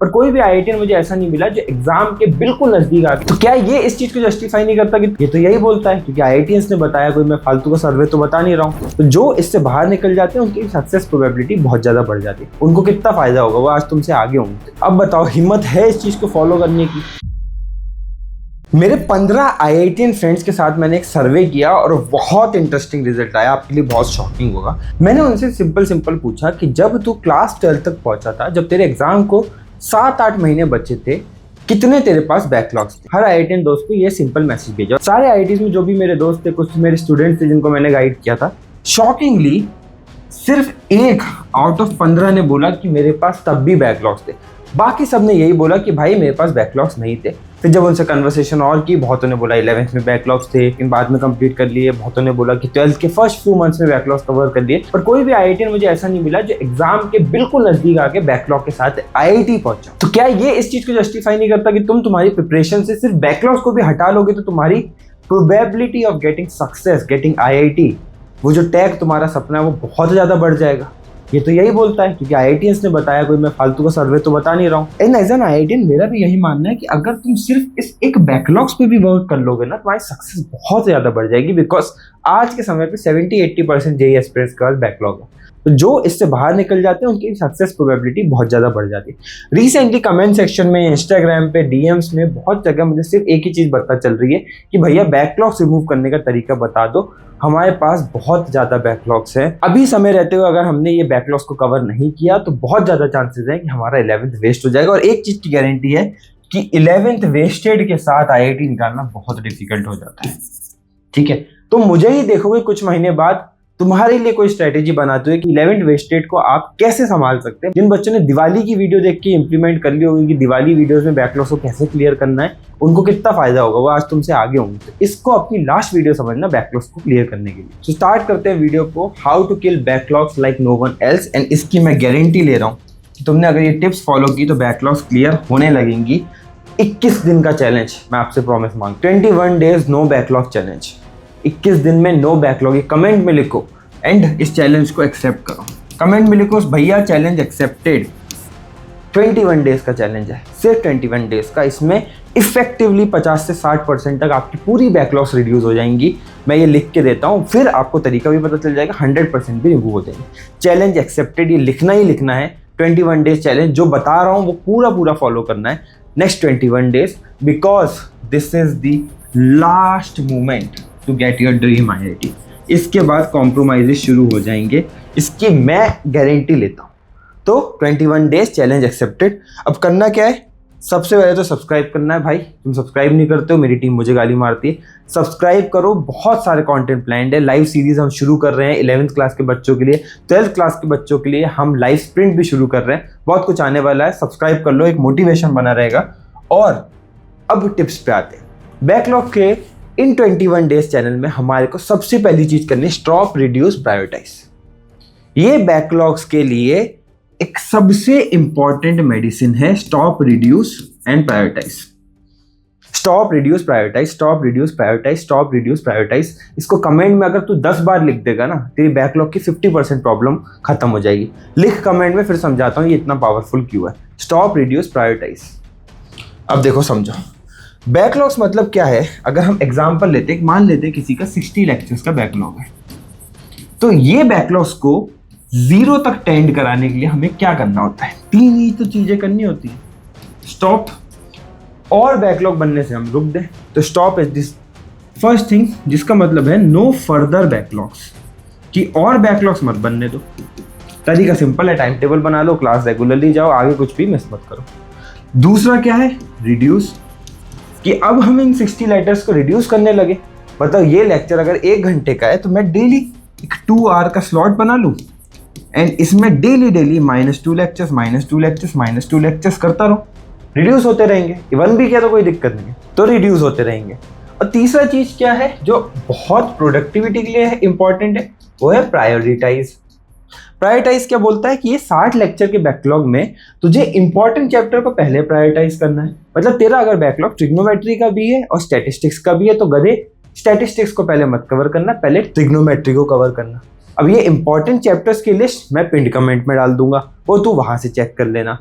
पर कोई भी आईआईटीएन मुझे ऐसा नहीं मिला जो एग्जाम के बिल्कुल नजदीक आ गया। तो क्या ये इस चीज को जस्टिफाई नहीं करता कि ये तो यही बोलता है, क्योंकि आईआईटीएंस ने बताया, कोई मैं फालतू का सर्वे तो बता नहीं रहा हूँ। तो जो इससे बाहर निकल जाते हैं उनकी सक्सेस प्रोबेबिलिटी बहुत ज्यादा बढ़ जाती है। उनको कितना फायदा होगा, वो आज तुमसे आगे होंगे। अब बताओ, हिम्मत है इस चीज को फॉलो करने की? मेरे 15 आईआईटीएन फ्रेंड्स के साथ मैंने एक सर्वे किया और बहुत इंटरेस्टिंग रिजल्ट आया, आपके लिए बहुत शॉकिंग होगा। मैंने उनसे सिंपल पूछा कि जब तू क्लास 12 तक पहुंचा था, जब तेरे एग्जाम को 7-8 महीने बचे थे, कितने तेरे पास बैकलॉग्स थे? हर आईआईटीएन दोस्त को ये सिंपल मैसेज भेजा। सारे आईआईटीज में जो भी मेरे दोस्त थे, कुछ मेरे स्टूडेंट्स थे जिनको मैंने गाइड किया था, शॉकिंगली सिर्फ 1 आउट ऑफ 15 ने बोला कि मेरे पास तब भी बैकलॉग्स थे। बाकी सब ने यही बोला कि भाई मेरे पास बैकलॉग्स नहीं थे। फिर जब उनसे कन्वर्सेशन और की, बहुतों ने बोला 11th में बैकलॉग्स थे, लेकिन बाद में कंप्लीट कर लिए। बहुतों ने बोला कि 12th के फर्स्ट फ्यू मंथ्स में बैकलॉग्स कवर कर लिए। पर कोई भी आईआईटीएन मुझे ऐसा नहीं मिला जो एग्जाम के बिल्कुल नजदीक आके बैकलॉग के साथ आईआईटी पहुंचा। तो क्या ये इस चीज को जस्टिफाई नहीं करता कि तुम तुम्हारी प्रिपरेशन से सिर्फ बैकलॉग्स को भी हटा लोगे तो तुम्हारी probability of getting success, getting IIT, वो जो टैग तुम्हारा सपना है, वो बहुत ज्यादा बढ़ जाएगा। ये तो यही बोलता है, क्योंकि आईआईटीएंस ने बताया, कोई मैं फालतू का सर्वे तो बता नहीं रहा हूँ। एंड एज एन आईआईटीएन मेरा भी यही मानना है कि अगर तुम सिर्फ इस एक बैकलॉग्स पे भी वर्क कर लोगे ना, तुम्हारी सक्सेस बहुत ज्यादा बढ़ जाएगी। बिकॉज आज के समय पे 70-80% जेईई एस्पिरेंट्स का बैकलॉग है। तो जो इससे बाहर निकल जाते हैं उनकी सक्सेस प्रोबेबिलिटी बहुत ज्यादा बढ़ जाती है। रिसेंटली कमेंट सेक्शन में, इंस्टाग्राम पे, डीएम्स में बहुत जगह मुझे सिर्फ एक ही चीज पता चल रही है कि भैया बैकलॉग्स रिमूव करने का तरीका बता दो, हमारे पास बहुत ज्यादा बैकलॉग्स हैं। अभी समय रहते हुए अगर हमने ये बैकलॉग्स को कवर नहीं किया तो बहुत ज्यादा चांसेस है कि हमारा 11th वेस्ट हो जाएगा। और एक चीज की गारंटी है कि 11th वेस्टेड के साथ आईआईटी निकालना बहुत डिफिकल्ट हो जाता है। ठीक है, तो मुझे ही देखोगे कुछ महीने बाद तुम्हारे लिए कोई स्ट्रेटेजी बनाते हुए कि 11th वेस्टेड को आप कैसे संभाल सकते हैं। जिन बच्चों ने दिवाली की वीडियो देख के इंप्लीमेंट कर ली होगी कि दिवाली वीडियोस में बैकलॉग्स को कैसे क्लियर करना है, उनको कितना फायदा होगा, वो आज तुमसे आगे होंगे। तो इसको अपनी लास्ट वीडियो समझना बैकलॉग्स को क्लियर करने के लिए। तो स्टार्ट करते हैं वीडियो को, how to kill backlogs like no one else. And इसकी मैं गारंटी ले रहा हूँ कि तुमने अगर ये टिप्स फॉलो की तो बैकलॉग्स क्लियर होने लगेंगी। 21 दिन का चैलेंज मैं आपसे प्रॉमिस मांग, 21 डेज नो बैकलॉग चैलेंज। 21 दिन में नो बैकलॉग, कमेंट में लिखो एंड इस चैलेंज को एक्सेप्ट करो। कमेंट में लिखो भैया चैलेंज एक्सेप्टेड। 21 डेज का चैलेंज है, सिर्फ 21 डेज का। इसमें इफेक्टिवली 50 से 60% तक आपकी पूरी बैकलॉग्स रिड्यूस हो जाएंगी। मैं ये लिख के देता हूँ, फिर आपको तरीका भी पता चल जाएगा, 100% भी रिमूव हो जाएंगे। चैलेंज एक्सेप्टेड, ये लिखना ही लिखना है। 21 डेज चैलेंज जो बता रहा हूँ वो पूरा फॉलो करना है next 21 days, because this is the last moment to get your dream IIT. इसके बाद कॉम्प्रोमाइजेस शुरू हो जाएंगे, इसकी मैं गारंटी लेता हूँ। तो 21 डेज चैलेंज एक्सेप्टेड। अब करना क्या है? सबसे पहले तो सब्सक्राइब करना है। भाई तुम सब्सक्राइब नहीं करते हो, मेरी टीम मुझे गाली मारती है। सब्सक्राइब करो, बहुत सारे कंटेंट प्लान्ड है। लाइव सीरीज हम शुरू कर रहे हैं 11th क्लास के बच्चों के लिए, 12th क्लास के बच्चों के लिए हम लाइव स्प्रिंट भी शुरू कर रहे हैं। बहुत कुछ आने वाला है, सब्सक्राइब कर लो, एक मोटिवेशन बना रहेगा। और अब टिप्स पे आते हैं। बैकलॉग के इन 21 डेज चैनल में हमारे को सबसे पहली चीज करनी है, स्टॉप, रिड्यूस, प्रायोरिटाइज। ये बैकलॉग्स के लिए एक सबसे इंपॉर्टेंट मेडिसिन है, stop, reduce and prioritise. Stop, reduce, prioritise, stop, reduce, prioritise, stop, reduce, prioritise. इसको कमेंट में अगर तू 10 बार लिख देगा ना, तेरी बैकलॉग की 50% प्रॉब्लम खत्म हो जाएगी। लिख कमेंट में, फिर समझाता हूं ये इतना पावरफुल क्यों है। Stop, reduce, prioritise. अब देखो समझो, बैकलॉग्स मतलब क्या है। अगर हम एग्जाम्पल लेते हैं, मान लेते हैं किसी का 60 लेक्चर्स का बैकलॉग है, तो ये बैकलॉग्स को 0 तक टेंड कराने के लिए हमें क्या करना होता है? 3 ही तो चीजें करनी होती है। स्टॉप, और बैकलॉग बनने से हम रुक दें, तो stop is this first thing, जिसका मतलब है नो फर्दर बैकलॉग्स, कि और बैकलॉग्स मत बनने दो। तरीका सिंपल है, टाइम टेबल बना लो, क्लास रेगुलरली जाओ, आगे कुछ भी मिस मत करो। दूसरा क्या है? रिड्यूस, कि अब हम इन 60 लेटर्स को रिड्यूस करने लगे। मतलब ये लेक्चर अगर 1 घंटे का है तो मैं डेली एक 2 आवर का स्लॉट बना लूँ एंड इसमें डेली -2 लेक्चर्स, -2 लेक्चर्स, -2 लेक्चर्स करता रहूँ। रिड्यूस होते रहेंगे, 1 भी किया तो कोई दिक्कत नहीं है, तो रिड्यूस होते रहेंगे। और तीसरा चीज क्या है जो बहुत प्रोडक्टिविटी के लिए इंपॉर्टेंट है, वो है प्रायोरिटाइज। प्रायोरिटाइज क्या बोलता है कि ये 60 लेक्चर के बैकलॉग में तुझे इंपॉर्टेंट चैप्टर को पहले प्रायोरिटाइज करना है। मतलब तेरा अगर बैकलॉग ट्रिग्नोमेट्री का भी है और स्टैटिस्टिक्स का भी है तो गधे स्टैटिस्टिक्स को पहले मत कवर करना, पहले ट्रिग्नोमेट्री को कवर करना। अब ये इंपॉर्टेंट चैप्टर्स की लिस्ट मैं पिंड कमेंट में डाल दूंगा, वो तू वहां से चेक कर लेना।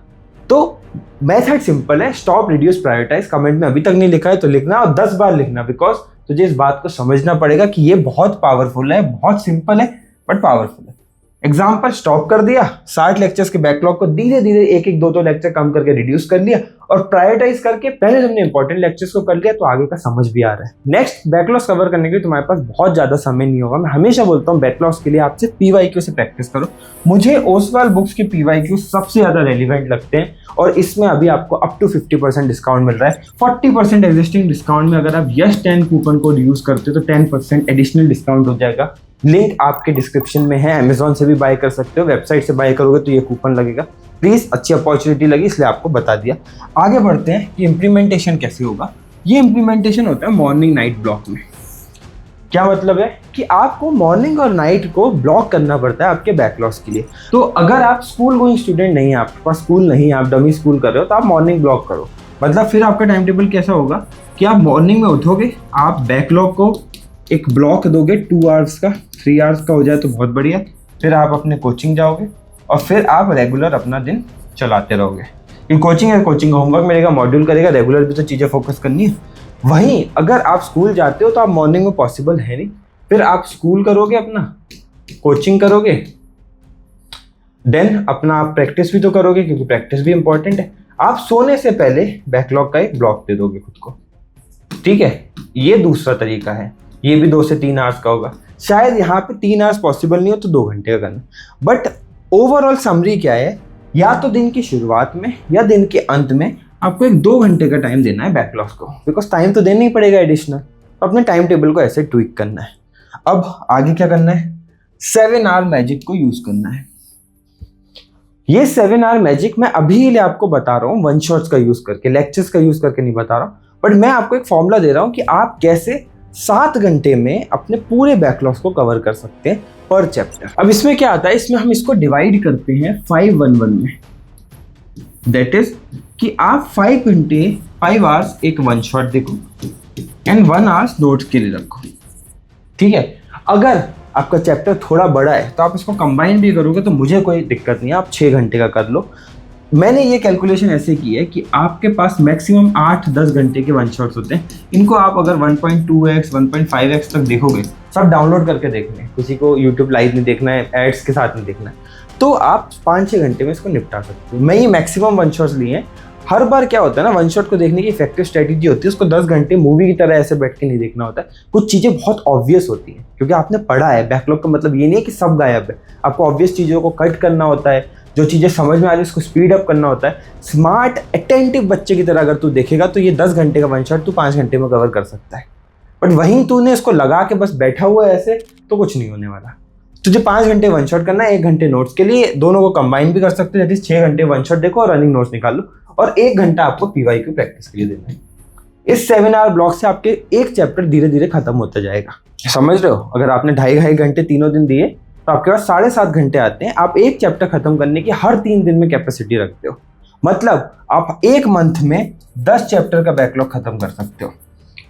तो मेथड सिंपल है, स्टॉप, रिड्यूस, प्रायोरिटाइज। कमेंट में अभी तक नहीं लिखा है तो लिखना और 10 बार लिखना, बिकॉज तुझे इस बात को समझना पड़ेगा कि ये बहुत पावरफुल है, बहुत सिंपल है बट पावरफुल है। एग्जाम्पल, स्टॉप कर दिया, 60 लेक्चर्स के बैकलॉग को धीरे धीरे एक एक दो लेक्चर कम करके रिड्यूस कर लिया, और प्रायोरिटाइज करके पहले तुमने इंपॉर्टेंट लेक्चर्स को कर लिया तो आगे का समझ भी आ रहा है। नेक्स्ट, बैकलॉग्स कवर करने के लिए तुम्हारे पास बहुत ज्यादा समय नहीं होगा। मैं हमेशा बोलता हूँ बैकलॉग्स के लिए आपसे PYQ से प्रैक्टिस करो। मुझे ओसवाल बुक्स के PYQ सबसे ज्यादा रेलिवेंट लगते हैं, और इसमें अभी आपको अप टू 50% डिस्काउंट मिल रहा है। 40% एग्जिस्टिंग डिस्काउंट में अगर आप यस 10 कूपन कोड यूज करते हो तो 10% एडिशनल डिस्काउंट हो जाएगा। लिंक आपके डिस्क्रिप्शन में है, अमेजॉन से भी बाय कर सकते हो, वेबसाइट से बाय करोगे तो ये कूपन लगेगा। प्लीज, अच्छी अपॉर्चुनिटी लगी इसलिए आपको बता दिया। आगे बढ़ते हैं कि इम्प्लीमेंटेशन कैसे होगा। ये इम्प्लीमेंटेशन होता है मॉर्निंग नाइट ब्लॉक में। क्या मतलब है कि आपको मॉर्निंग और नाइट को ब्लॉक करना पड़ता है आपके बैकलॉग्स के लिए। तो अगर आप स्कूल गोइंग स्टूडेंट नहीं है, आपके पास स्कूल नहीं है, आप डमी स्कूल कर रहे हो, तो आप मॉर्निंग ब्लॉक करो। मतलब फिर आपका टाइम टेबल कैसा होगा कि आप मॉर्निंग में उठोगे, आप बैकलॉग को एक ब्लॉक दोगे 2 आवर्स का, 3 आवर्स का हो जाए तो बहुत बढ़िया। फिर आप अपने कोचिंग जाओगे और फिर आप रेगुलर अपना दिन चलाते रहोगे। इन कोचिंग है, कोचिंग का होमवर्क मिलेगा, मॉड्यूल करेगा, रेगुलर भी तो चीज़ें फोकस करनी है। वहीं अगर आप स्कूल जाते हो तो आप मॉर्निंग में पॉसिबल है नहीं, फिर आप स्कूल करोगे, अपना कोचिंग करोगे, देन अपना आप प्रैक्टिस भी तो करोगे क्योंकि प्रैक्टिस भी इंपॉर्टेंट है। आप सोने से पहले बैकलॉग का एक ब्लॉक दे दोगे खुद को, ठीक है। ये दूसरा तरीका है, ये भी 2 से 3 आवर्स का होगा। शायद यहाँ पे 3 आवर्स पॉसिबल नहीं हो तो 2 घंटे का करना। बट ओवरऑल समरी क्या है, या तो दिन की शुरुआत में या दिन के अंत में आपको एक 2 घंटे का टाइम देना है बैकलॉग्स को, बिकॉज टाइम तो देना ही पड़ेगा एडिशनल। तो अपने टाइम टेबल को ऐसे ट्विक करना है। अब आगे क्या करना है, 7 आवर मैजिक को यूज करना है। ये 7 आवर मैजिक मैं अभी लिए आपको बता रहा हूँ, वन शॉट्स का यूज करके, लेक्चर्स का यूज करके नहीं बता रहा हूँ, बट मैं आपको एक फॉर्मूला दे रहा हूँ कि आप कैसे 7 घंटे में अपने पूरे बैकलॉग्स को कवर कर सकते हैं पर चैप्टर। अब इसमें क्या आता है, इसमें हम इसको डिवाइड करते हैं 5-1-1 में। दैट इज कि आप 5 घंटे 5 आवर्स एक वन शॉट देखो एंड 1 आवर्स नोट्स के लिए रखो, ठीक है। अगर आपका चैप्टर थोड़ा बड़ा है तो आप इसको कंबाइन भी करोगे तो मुझे कोई दिक्कत नहीं है, आप 6 घंटे का कर लो। मैंने ये कैलकुलेशन ऐसे की है कि आपके पास मैक्सिमम 8-10 घंटे के वन शॉट्स होते हैं। इनको आप अगर 1.2x 1.5x तक देखोगे, सब डाउनलोड करके देखना है, किसी को यूट्यूब लाइव नहीं देखना है, एड्स के साथ नहीं देखना है, तो आप 5-6 घंटे में इसको निपटा सकते हो। मैं ये मैक्सिमम वन शॉट्स लिए हैं। हर बार क्या होता है ना, वन शॉट को देखने की इफेक्टिव स्ट्रेटेजी होती है, उसको 10 घंटे मूवी की तरह ऐसे बैठ के नहीं देखना होता है। कुछ चीज़ें बहुत ऑब्वियस होती हैं क्योंकि आपने पढ़ा है। बैकलॉग का मतलब ये नहीं है कि सब गायब है, आपको ऑब्वियस चीज़ों को कट करना होता है, जो चीज़ें समझ में आ रही है उसको स्पीड अप करना होता है। स्मार्ट अटेंटिव बच्चे की तरह अगर तू देखेगा तो ये 10 घंटे का वन शॉट तू 5 घंटे में कवर कर सकता है। बट वहीं तूने इसको लगा के बस बैठा हुआ है ऐसे, तो कुछ नहीं होने वाला। तुझे 5 घंटे वन शॉट करना है, 1 घंटे नोट्स के लिए, दोनों को कंबाइन भी कर सकते हो। जैसे 6 घंटे वन शॉट देखो और रनिंग नोट्स निकाल लो, और 1 घंटा आपको PYQ प्रैक्टिस के लिए देना है। इस 7 आवर ब्लॉक से आपके एक चैप्टर धीरे धीरे खत्म होता जाएगा। समझ रहे हो? अगर आपने 2.5 घंटे तीनों दिन दिए तो आपके पास 7.5 घंटे आते हैं। आप एक चैप्टर खत्म करने की हर 3 दिन में कैपेसिटी रखते हो, मतलब आप 1 मंथ में 10 चैप्टर का बैकलॉग खत्म कर सकते हो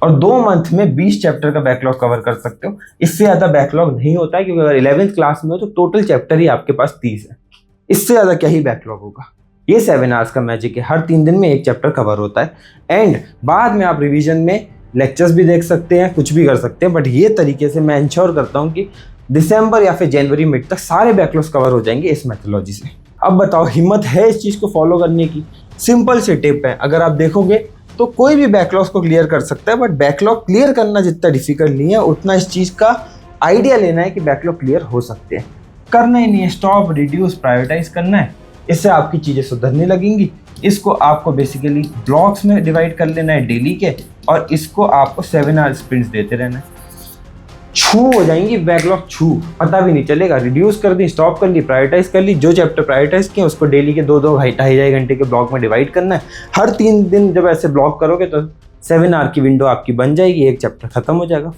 और 2 मंथ में 20 चैप्टर का बैकलॉग कवर कर सकते हो। इससे ज़्यादा बैकलॉग नहीं होता है क्योंकि अगर 11th क्लास में हो तो टोटल चैप्टर ही आपके पास 30 है। इससे ज़्यादा क्या ही बैकलॉग होगा। ये 7 आवर्स का मैजिक है, हर 3 दिन में एक चैप्टर कवर होता है। एंड बाद में आप रिवीजन में लेक्चर्स भी देख सकते हैं, कुछ भी कर सकते हैं, बट ये तरीके से मैं इंश्योर करता हूँ कि दिसंबर या फिर जनवरी मिड तक सारे बैकलॉग्स कवर हो जाएंगे इस मेथोलॉजी से। अब बताओ, हिम्मत है इस चीज़ को फॉलो करने की? सिंपल से टिप है, अगर आप देखोगे तो कोई भी बैकलॉग्स को क्लियर कर सकता है, बट बैकलॉग क्लियर करना जितना डिफिकल्ट नहीं है उतना इस चीज़ का आइडिया लेना है कि बैकलॉग क्लियर हो सकते हैं। करना ही नहीं है, स्टॉप, रिड्यूस, प्रायोरिटाइज करना है। इससे आपकी चीज़ें सुधरने लगेंगी। इसको आपको बेसिकली ब्लॉक्स में डिवाइड कर लेना है डेली के, और इसको आपको 7 आवर स्प्रिंट्स देते रहना है। छू हो जाएंगी बैकलॉग, छू, पता भी नहीं चलेगा। रिड्यूस कर दी, स्टॉप कर ली, प्रायोरिटाइज कर ली। जो चैप्टर प्रायोरिटाइज किए उसको डेली के 2-2, 2.5 घंटे के ब्लॉक में डिवाइड करना है। हर 3 दिन जब ऐसे ब्लॉक करोगे तो 7 आवर की विंडो आपकी बन जाएगी, एक चैप्टर खत्म हो जाएगा।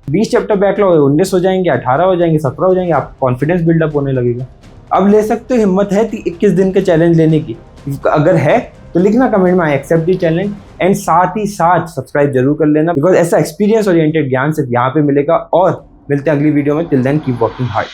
20 चैप्टर बैकलॉग है, 19 हो जाएंगे, 18 हो जाएंगे, 17 हो जाएंगे, आपको कॉन्फिडेंस बिल्डअप होने लगेगा। अब ले सकते हो, हिम्मत है 21 दिन के चैलेंज लेने की? अगर है तो लिखना कमेंट में I accept the challenge, and साथ ही साथ सब्सक्राइब जरूर कर लेना, बिकॉज ऐसा एक्सपीरियंस ओरिएंटेड ज्ञान सिर्फ यहाँ पे मिलेगा। और मिलते हैं अगली वीडियो में। Till then keep working hard.